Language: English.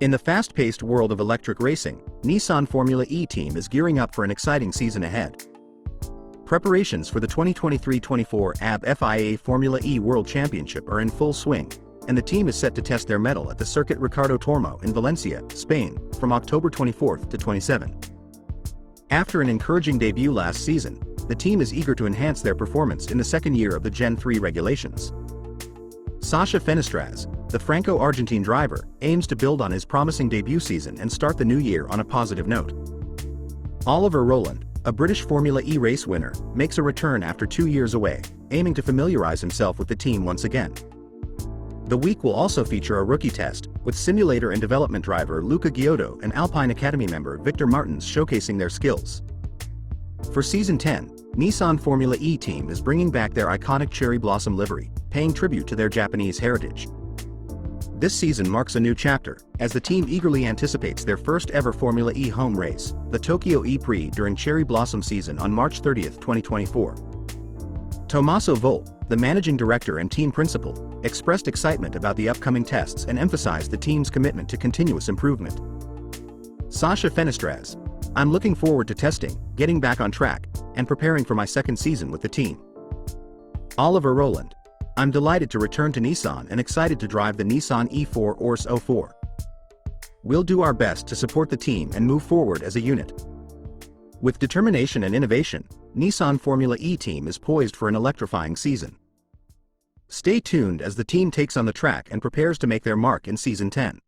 In the fast-paced world of electric racing, Nissan Formula E Team is gearing up for an exciting season ahead. Preparations for the 2023-24 AB FIA Formula E World Championship are in full swing, and the team is set to test their mettle at the Circuit Ricardo Tormo in Valencia, Spain, from October 24 to 27. After an encouraging debut last season, the team is eager to enhance their performance in the second year of the Gen 3 regulations. Sacha Fenestraz, the Franco-Argentine driver, aims to build on his promising debut season and start the new year on a positive note. Oliver Rowland, a British Formula E race winner, makes a return after 2 years away, aiming to familiarize himself with the team once again. The week will also feature a rookie test, with simulator and development driver Luca Giotto and Alpine Academy member Victor Martins showcasing their skills. For Season 10, Nissan Formula E Team is bringing back their iconic cherry blossom livery, paying tribute to their Japanese heritage. This season marks a new chapter, as the team eagerly anticipates their first ever Formula E home race, the Tokyo E-Prix, during cherry blossom season on March 30, 2024. Tommaso Volt, the managing director and team principal, expressed excitement about the upcoming tests and emphasized the team's commitment to continuous improvement. Sacha Fenestraz: "I'm looking forward to testing, getting back on track, and preparing for my second season with the team." Oliver Rowland: "I'm delighted to return to Nissan and excited to drive the Nissan E4 Ors 04. We'll do our best to support the team and move forward as a unit." With determination and innovation, Nissan Formula E Team is poised for an electrifying season. Stay tuned as the team takes on the track and prepares to make their mark in Season 10.